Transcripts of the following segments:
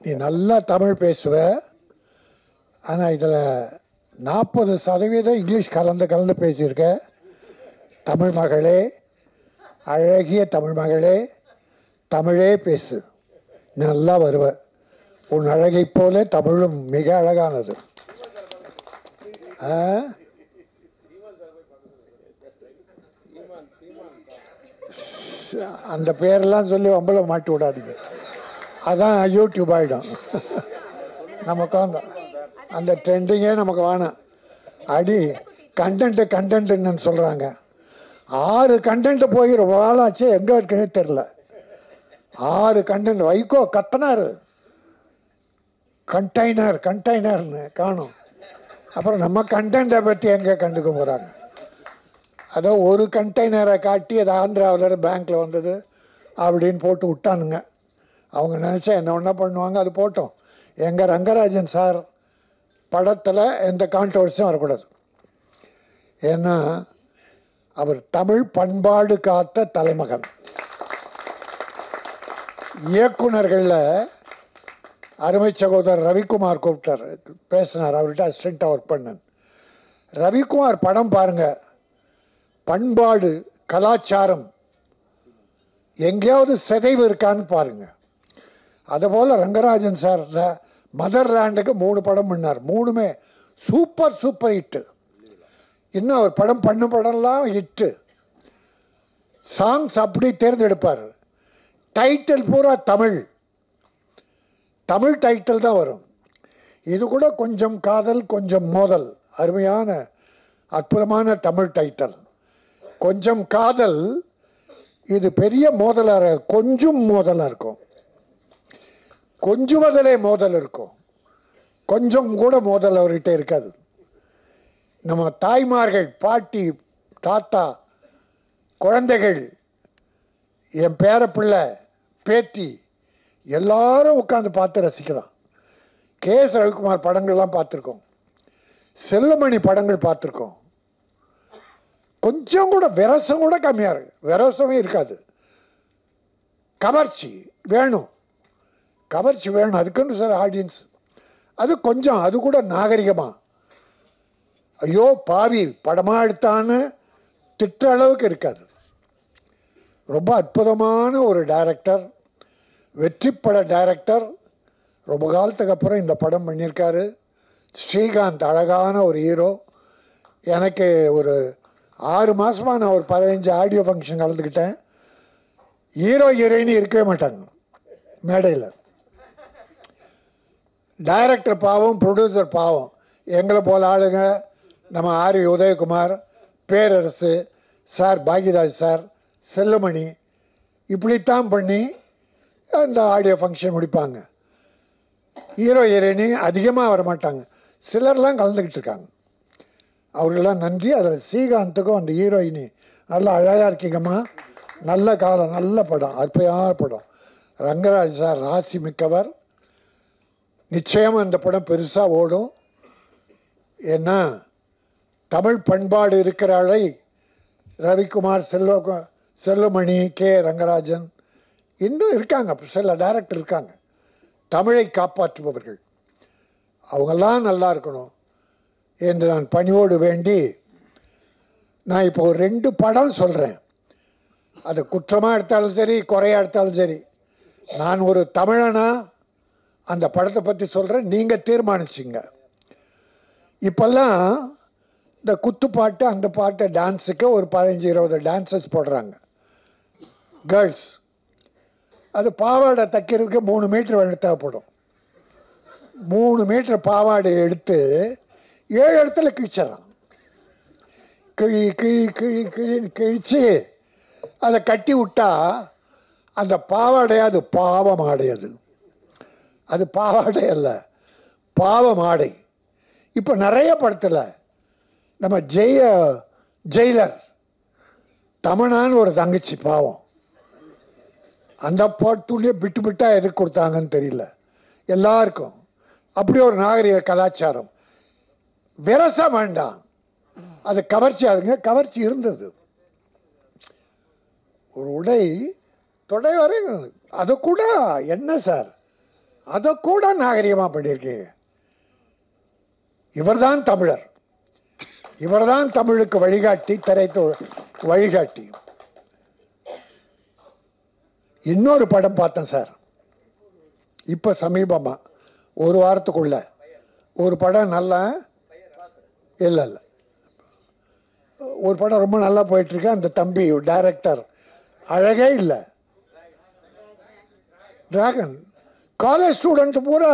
நீ நல்லா தமிழ் பேசுவ, ஆனால் இதில் 40% இங்கிலீஷ் கலந்து பேசியிருக்க. தமிழ் மகளே, அழகிய தமிழ் மகளே, தமிழே பேசு, நல்லா வருவ. உன் அழகை போல தமிழும் மிக அழகானது. அந்த பேரெல்லாம் சொல்லி வம்பளை மாட்டி விடாதீங்க, அதான் யூடியூப் ஆகிடும். நமக்கு அந்த ட்ரெண்டிங்கே நமக்கு வேணாம். அடி கண்டென்ட்டுன்னு சொல்கிறாங்க. 6 கண்டென்ட் போய் ரொம்ப நாளாச்சு, எங்கே இருக்குன்னே தெரில. 6 கண்டென்ட். வைகோ கத்தனார் கண்டெய்னர்னு காணும். அப்புறம் நம்ம கண்டென்ட்டை பற்றி எங்கே கண்டுக்க போகிறாங்க? அதோ ஒரு கண்டெய்னரை காட்டி அது ஆந்திராவில் பேங்க்கில் வந்தது அப்படின்னு போட்டு விட்டானுங்க. அவங்க நினச்சா என்ன ஒன்றா பண்ணுவாங்க, அது போட்டோம். எங்கள் ரங்கராஜன் சார் படத்தில் எந்த கான்ட்ரவர்சியும் வரக்கூடாது. ஏன்னா அவர் தமிழ் பண்பாடு காத்த தலைமகன். இயக்குனர்களில் அருமை சகோதரர் ரவிக்குமார் கூப்பிட்டார், பேசினார். அவர்கிட்ட அசிஸ்டண்ட்டாக ஒர்க் பண்ணேன். ரவிக்குமார் படம் பாருங்க, பண்பாடு கலாச்சாரம் எங்கேயாவது சிதைவு இருக்கான்னு பாருங்க. அதுபோல் ரங்கராஜன் சார் மதர்லேண்டுக்கு 3 படம் பண்ணார். 3மே சூப்பர் ஹிட்டு. இன்னும் அவர் பண்ண படம்லாம் ஹிட்டு. சாங்ஸ் அப்படி தேர்ந்தெடுப்பார். டைட்டில் பூரா தமிழ் டைட்டில் தான் வரும். இது கூட கொஞ்சம் காதல் கொஞ்சம் மோதல், அருமையான அற்புதமான தமிழ் டைட்டில். கொஞ்சம் காதல், இது பெரிய மோதலாக, கொஞ்சம் மோதலாக இருக்கும். கொஞ்சுவதிலே மோதல் இருக்கும், கொஞ்சம் கூட மோதல் அவர்கிட்ட இருக்காது. நம்ம தாய்மார்கள், பாட்டி, தாத்தா, குழந்தைகள், என் பேரப்பிள்ளை, பேத்தி எல்லாரும் உட்காந்து பார்த்து ரசிக்கலாம். கே.எஸ். ரவிக்குமார் படங்கள்லாம் பார்த்துருக்கோம், செல்லுமணி படங்கள் பார்த்துருக்கோம். கொஞ்சம் கூட விரசம் கூட கம்மியாக இருக்கு, விரசமே இருக்காது. கவர்ச்சி வேணும், அதுக்குன்னு சார் ஆடியன்ஸ். அது கொஞ்சம், அது கூட நாகரிகமாக, ஐயோ பாவி படமா எடுத்தான்னு திட்ட அளவுக்கு இருக்காது. ரொம்ப அற்புதமான ஒரு டைரக்டர், வெற்றிப்பட டைரக்டர். ரொம்ப காலத்துக்கு அப்புறம் இந்த படம் பண்ணியிருக்காரு. ஸ்ரீகாந்த் அழகான ஒரு ஹீரோ. எனக்கு ஒரு 6 மாதமாக நான் ஒரு 15 ஆடியோ ஃபங்க்ஷன் கலந்துக்கிட்டேன். ஹீரோ ஹீரோயினி இருக்கவே மாட்டாங்க மேடையில். டைரக்டர் பாவம், ப்ரொடியூசர் பாவம். எங்களை போல ஆளுங்க, நம்ம ஆர்.வி. உதயகுமார், பேரரசு சார், பாக்யராஜ் சார், செல்லுமணி, இப்படித்தான் பண்ணி அந்த ஆடியோ ஃபங்க்ஷன் முடிப்பாங்க. ஹீரோ ஹீரோயினி அதிகமாக வரமாட்டாங்க. சிலர்லாம் கலந்துக்கிட்டு இருக்காங்க, அவர்களெல்லாம் நன்றி. அதில் ஸ்ரீகாந்துக்கும் அந்த ஹீரோயினி நல்லா அழகாக இருக்கீங்கம்மா, நல்ல காலம், நல்ல படம், அற்புதமான படம். ரங்கராஜ் சார் ராசி மிக்கவர். நிச்சயமாக அந்த படம் பெருசாக ஓடும். ஏன்னா தமிழ் பண்பாடு இருக்கிற அழை ரவிக்குமார், செல்லுமணி, கே. ரங்கராஜன் இன்னும் இருக்காங்க, சில டைரக்டர் இருக்காங்க, தமிழை காப்பாற்றுபவர்கள். அவங்கெல்லாம் நல்லா இருக்கணும் என்று நான் பணிவோடு வேண்டி, நான் இப்போ ஒரு 2 படம் சொல்கிறேன். அது குற்றமாக எடுத்தாலும் சரி, குறையாக எடுத்தாலும் சரி, நான் ஒரு தமிழனா அந்த படத்தை பற்றி சொல்கிறேன், நீங்கள் தீர்மானிச்சிங்க. இப்போல்லாம் இந்த குத்துப்பாட்டு, அந்த பாட்டு, டான்ஸுக்கு ஒரு 15-20 டான்ஸஸ் போடுறாங்க கேர்ள்ஸ். அது பாவாடை தைக்கிறதுக்கு 3 மீட்டர் வேணும் தேவைப்படும். 3 மீட்டர் பாவாடை எடுத்து 7 இடத்துல கிழிச்சிடறான். கிழிச்சு அதை கட்டி விட்டா அந்த பாவாடை, அது பாவம் ஆடையது, அது பாவாடை அல்ல, பாவம் ஆடை. இப்போ நிறைய படத்தில் நம்ம ஜெயிலர் தமனான்னு ஒரு தங்கச்சி பாவம், அந்த பாட்டுலேயே விட்டா எதுக்கு கொடுத்தாங்கன்னு தெரியல. எல்லாருக்கும் அப்படி ஒரு நாகரிக கலாச்சாரம். விரசம் வேண்டாம், அது கவர்ச்சி. அதுங்க கவர்ச்சி இருந்தது. ஒரு உடை தொடை வரை அது கூட என்ன சார், அதை கூட நாகரிகமாக பண்ணியிருக்கீங்க. இவர்தான் தமிழர், இவர்தான் தமிழுக்கு வழிகாட்டி, வழிகாட்டி. இன்னொரு படம் பார்த்தேன் சார், இப்போ சமீபமாக ஒரு வாரத்துக்குள்ள ஒரு படம் நல்லா இல்லை ஒரு படம் ரொம்ப நல்லா போயிட்டுருக்கு. அந்த தம்பி டைரக்டர் அழகே இல்லை. டிராகன் காலேஜ் ஸ்டூடெண்ட் பூரா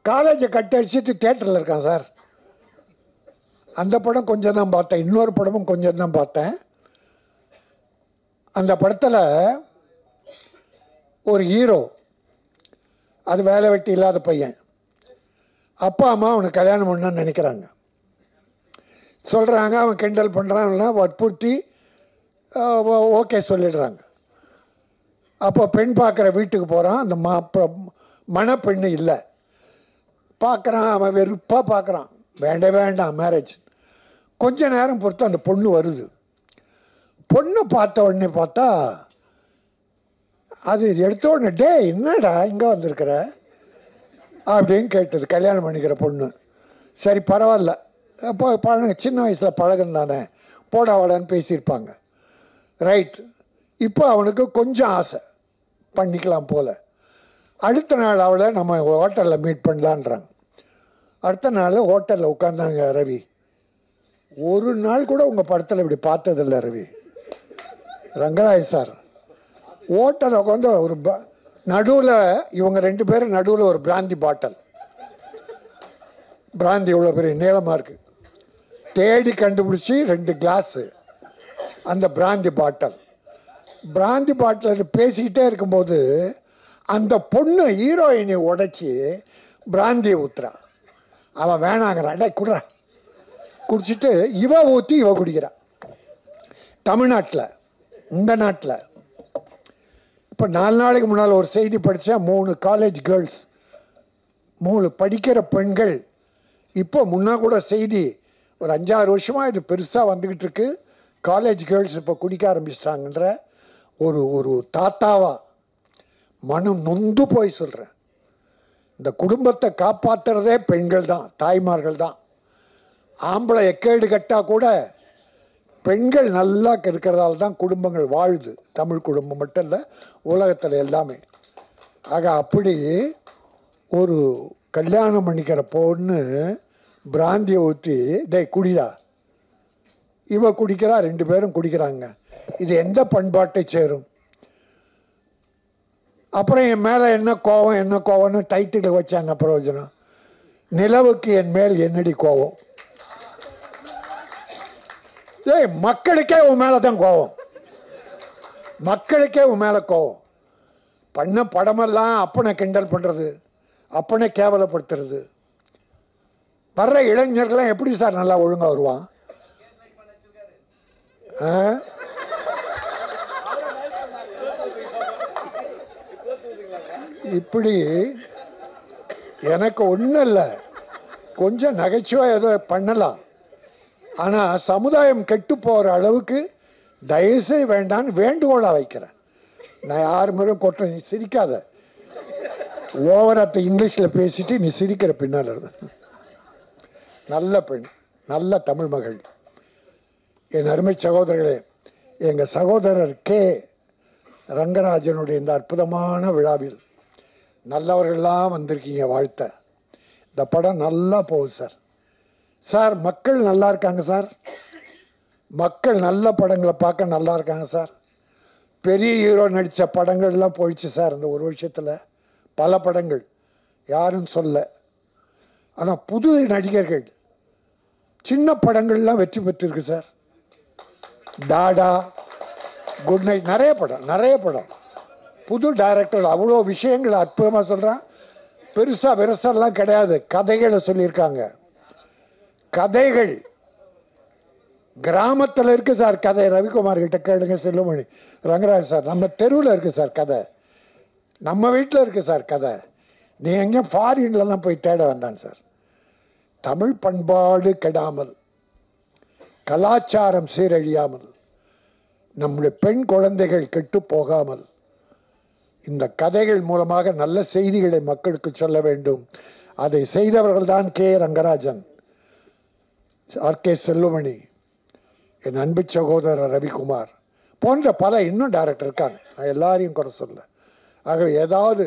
காலேஜை கட்டடிச்சிட்டு தியேட்டரில் இருக்கான் சார். அந்த படம் கொஞ்சம் தான் பார்த்தேன். இன்னொரு படமும் கொஞ்சம் தான் பார்த்தேன். அந்த படத்தில் ஒரு ஹீரோ, அது வேலை வெட்டி இல்லாத பையன், அப்பா அம்மா அவனுக்கு கல்யாணம் பண்ணணும்னு நினைக்கிறாங்க. சொல்கிறாங்க, அவன் கிண்டல் பண்ணுறான்னா வற்புறுத்தி ஓகே சொல்லிடுறாங்க. அப்போ பெண் பார்க்குற வீட்டுக்கு போகிறான். அந்த மணப்பெண்ணு இல்லை. பார்க்குறான், அவன் வெறுப்பாக பார்க்குறான், வேண்டாம் மேரேஜ். கொஞ்ச நேரம் பொறுத்து அந்த பொண்ணு வருது. பொண்ணு பார்த்த உடனே பார்த்தா, அது எடுத்த உடனே டே என்னடா இங்கே வந்திருக்கிற அப்படின்னு கேட்டது கல்யாணம் பண்ணிக்கிற பொண்ணு. சரி பரவாயில்ல, அப்போ சின்ன வயசில் பழகம் தானே, போடா வாடான்னு பேசியிருப்பாங்க. ரைட். இப்போ அவனுக்கு கொஞ்சம் ஆசை, பண்ணிக்கலாம் போல். அடுத்த நாள் அவளை நம்ம ஹோட்டலில் மீட் பண்ணலான்றாங்க. அடுத்த நாள் ஹோட்டலில் உட்காந்தாங்க. ரவி, ஒரு நாள் கூட உங்கள் படத்தில் இப்படி பார்த்ததில்லை ரவி. ரங்கராஜ் சார் ஹோட்டலில் உட்காந்து ஒரு நடுவில், இவங்க 2 பேரும் நடுவில் ஒரு பிராந்தி பாட்டில், பிராந்தி இவ்வளோ பெரிய நீளமாக இருக்குது, தேடி கண்டுபிடிச்சி 2 கிளாஸு அந்த பிராந்தி பாட்டில் பேசிக்கிட்டே இருக்கும்போது அந்த பொண்ணு ஹீரோயினை உடைச்சி பிராந்தியை ஊத்துறா. அவன் வேணாங்கிறான், டே குடுறா. குடிச்சிட்டு இவ ஊற்றி இவ குடிக்கிறான். தமிழ்நாட்டில், இந்த நாட்டில் இப்போ 4 நாளைக்கு முன்னால் ஒரு செய்தி படித்தேன். 3 காலேஜ் கேர்ள்ஸ், 3 படிக்கிற பெண்கள், இப்போ முன்னா கூட செய்தி, ஒரு 5-6 வருஷமாக இது பெருசாக வந்துக்கிட்டு இருக்கு. காலேஜ் கேர்ள்ஸ் இப்போ குடிக்க ஆரம்பிச்சிட்டாங்கன்ற ஒரு தாத்தாவா மனம் நொந்து போய் சொல்கிறேன். இந்த குடும்பத்தை காப்பாற்றுறதே பெண்கள் தான், தாய்மார்கள் தான். ஆம்பளை எக்கேடு கட்டால் கூட பெண்கள் நல்லா இருக்கிறதால தான் குடும்பங்கள் வாழுது. தமிழ் குடும்பம் மட்டும் இல்லை, உலகத்தில் எல்லாமே. ஆக அப்படி ஒரு கல்யாணம் பண்ணிக்கிற பொண்ணு பிராந்தியை ஊற்றி டே குடிடா, இவ குடிக்கிறா, 2 பேரும் குடிக்கிறாங்க. இது எந்த பண்பாட்டை சேரும்? அப்புறம் என் மேலே என்ன கோவம்னு டைட்டில் வச்சா என்ன பிரயோஜனம்? நிலவுக்கு என் மேல் என்னடி கோவம்? மக்களுக்கே உன் மேலே தான் கோவம், மக்களுக்கே உன் மேலே கோவம். பண்ண படமெல்லாம் அப்பனை கிண்டல் பண்ணுறது, அப்பனை கேவலப்படுத்துறது. வர்ற இளைஞர்கள்லாம் எப்படி சார் நல்லா ஒழுங்காக வருவான்? இப்படி எனக்கு ஒன்றும் இல்லை, கொஞ்சம் நகைச்சுவை ஏதோ பண்ணலாம். ஆனால் சமுதாயம் கெட்டு போகிற அளவுக்கு தயவுசெய்து வேண்டான்னு வேண்டுகோளாக வைக்கிறேன். நான் யார் மேலும் கொட்ட, நீ சிரிக்காத, ஓவராக இங்கிலீஷில் பேசிட்டு நீ சிரிக்கிற பின்னால் இருந்து. நல்ல பெண், நல்ல தமிழ் மகள். என் அருமை சகோதரர்களே, எங்கள் சகோதரர் கே ரங்கராஜனுடைய இந்த அற்புதமான விழாவில் நல்லவர்கள்லாம் வந்திருக்கீங்க வாழ்த்த. இந்த படம் நல்லா போகுது சார். சார் மக்கள் நல்லா இருக்காங்க சார், மக்கள் நல்ல படங்களை பார்க்க நல்லா இருக்காங்க சார். பெரிய ஹீரோ நடித்த படங்கள்லாம் போயிடுச்சு சார் இந்த ஒரு வருஷத்தில். பல படங்கள் யாரும் சொல்ல, ஆனால் புது நடிகர்கள் சின்ன படங்கள்லாம் வெற்றி பெற்றிருக்கு சார். டாடா, குட் நைட், நிறைய படம் புது டைரக்டர் அவ்வளோ விஷயங்களை அற்புதமாக சொல்கிறான். பெருசாக விரசெல்லாம் கிடையாது, கதைகளை சொல்லியிருக்காங்க. கதைகள் கிராமத்தில் இருக்குது சார். கதை ரவிக்குமார் கிட்ட கேளுங்க, செல்லுமணி, ரங்கராஜ் சார், நம்ம தெருவில் இருக்குது சார் கதை, நம்ம வீட்டில் இருக்குது சார் கதை. நீ எங்கேயும் ஃபாரின்லாம் போய் தேட வேண்டாம் சார். தமிழ் பண்பாடு கெடாமல், கலாச்சாரம் சீரழியாமல், நம்முடைய பெண் குழந்தைகள் கெட்டு போகாமல் இந்த கதைகள் மூலமாக நல்ல செய்திகளை மக்களுக்கு சொல்ல வேண்டும். அதை செய்தவர்கள் தான் கே ரங்கராஜன், ஆர்கே செல்லுமணி, என் அன்பு சகோதரர் ரவிக்குமார் போன்ற பல இன்னும் டைரக்டர் இருக்காங்க. நான் எல்லாரையும் குறை சொல்ல. ஆகவே ஏதாவது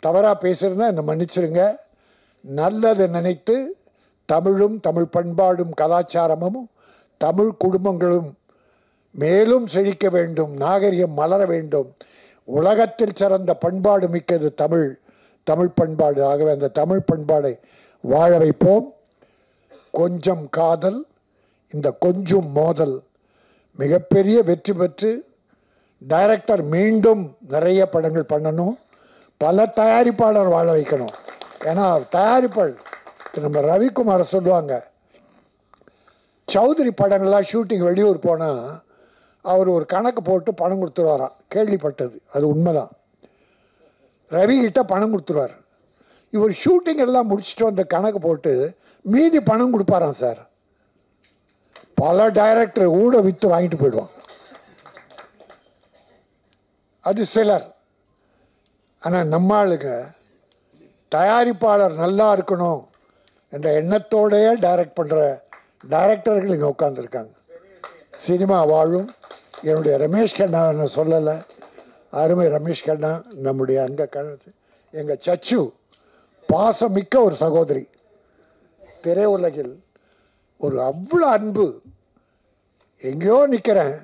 தவறாக பேசியிருந்தா என்னை மன்னிச்சிருங்க. நல்லதை நினைத்து தமிழும் தமிழ் பண்பாடும் கலாச்சாரமும் தமிழ் குடும்பங்களும் மேலும் செழிக்க வேண்டும், நாகரிகம் மலர வேண்டும். உலகத்தில் சிறந்த பண்பாடு மிக்கது தமிழ், தமிழ் பண்பாடு. ஆகவே அந்த தமிழ் பண்பாடை வாழ வைப்போம். கொஞ்சம் காதல், இந்த கொஞ்சம் மோதல் மிகப்பெரிய வெற்றி பெற்று டைரக்டர் மீண்டும் நிறைய படங்கள் பண்ணணும். பல தயாரிப்பாளர் வாழ வைக்கணும். ஏன்னா தயாரிப்பாளர் நம்ம ரவிக்குமாரை சொல்லுவாங்க, சௌத்ரி படங்கள்லாம் ஷூட்டிங் வெளியூர் போனால் அவர் ஒரு கணக்கு போட்டு பணம் கொடுத்துருவாராம். கேள்விப்பட்டது, அது உண்மைதான். ரவி கிட்ட பணம் கொடுத்துருவார். இவர் ஷூட்டிங் எல்லாம் முடிச்சுட்டு வந்த கணக்கு போட்டு மீதி பணம் கொடுப்பாராம் சார். பல டைரக்டர் ஊட விற்று வாங்கிட்டு போயிடுவான். அது சிலர். ஆனால் நம்ம ஆளுங்க தயாரிப்பாளர் நல்லா இருக்கணும் என்ற எண்ணத்தோடையே டைரக்ட் பண்ணுற டைரக்டர்கள் இங்கே உட்காந்துருக்காங்க. சினிமா வாழும். என்னுடைய ரமேஷ் கண்ணா என்ன சொல்லலை, அருமை ரமேஷ் கண்ணா, நம்முடைய அங்கே கணத்து எங்கள் சச்சு பாசமிக்க ஒரு சகோதரி. திரையுலகில் ஒரு அவ்வளோ அன்பு. எங்கேயோ நிற்கிறேன்,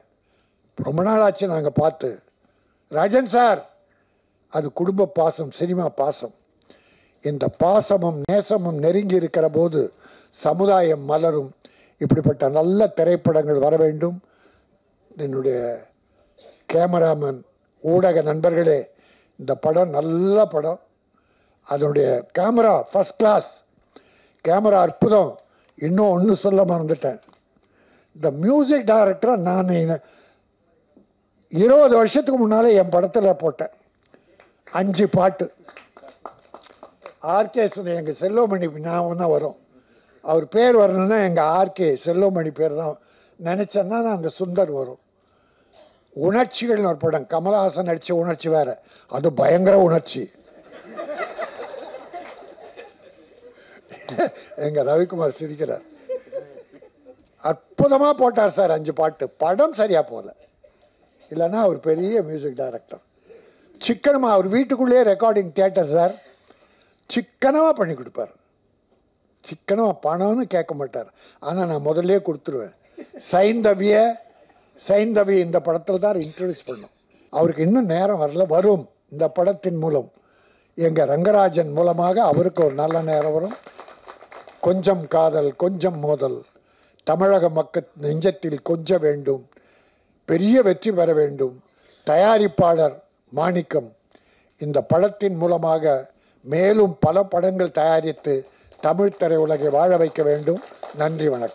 ரொம்ப நாள் ஆச்சு நாங்கள் பார்த்து. ராஜன் சார், அது குடும்ப பாசம், சினிமா பாசம். இந்த பாசமும் நேசமும் நெருங்கி இருக்கிற போது சமுதாயம் மலரும். இப்படிப்பட்ட நல்ல திரைப்படங்கள் வர வேண்டும். என்னுடைய கேமராமேன், ஊடக நண்பர்களே, இந்த படம் நல்ல படம். அதனுடைய கேமரா ஃபர்ஸ்ட் கிளாஸ், கேமரா அற்புதம். இன்னும் ஒன்று சொல்ல மறந்துட்டேன். இந்த மியூசிக் டைரக்டரை நான் 20 வருஷத்துக்கு முன்னாலே என் படத்தில் போட்டேன் 5 பாட்டு. ஆர்கே எங்கள் செல்வமணி ஞாபகம் தான் வரும். அவர் பேர் வரணும்னா எங்கள் ஆர்கே செல்வமணி பேர் தான் நினச்சேன்னா அந்த சுந்தர் வரும். உணர்ச்சிகள்னு ஒரு படம், கமலஹாசன் நடித்த உணர்ச்சி வேற, அது பயங்கர உணர்ச்சி. எங்க ரவிக்குமார் சிரிக்கிறார். அற்புதமாக போட்டார் சார் 5 பாட்டு. படம் சரியா போகல, இல்லைன்னா அவர் பெரிய மியூசிக் டைரக்டர். சிக்கனமாக அவர் வீட்டுக்குள்ளேயே ரெக்கார்டிங் தியேட்டர் சார். சிக்கனமாக பண்ணி கொடுப்பார். சிக்கனமாக பணம்னு கேட்க மாட்டார். ஆனால் நான் முதல்ல கொடுத்துருவேன். சைந்தவி இந்த படத்தில் தான் இன்ட்ரடியூஸ் பண்ணும். அவருக்கு இன்னும் நேரம் வரல, வரும். இந்த படத்தின் மூலம் எங்கள் ரங்கராஜன் மூலமாக அவருக்கு ஒரு நல்ல நேரம் வரும். கொஞ்சம் காதல் கொஞ்சம் மோதல் தமிழக மக்கள் நெஞ்சத்தில் கொஞ்ச வேண்டும். பெரிய வெற்றி பெற வேண்டும். தயாரிப்பாளர் மாணிக்கம் இந்த படத்தின் மூலமாக மேலும் பல படங்கள் தயாரித்து தமிழ் திரையுலகை வாழ வைக்க வேண்டும். நன்றி, வணக்கம்.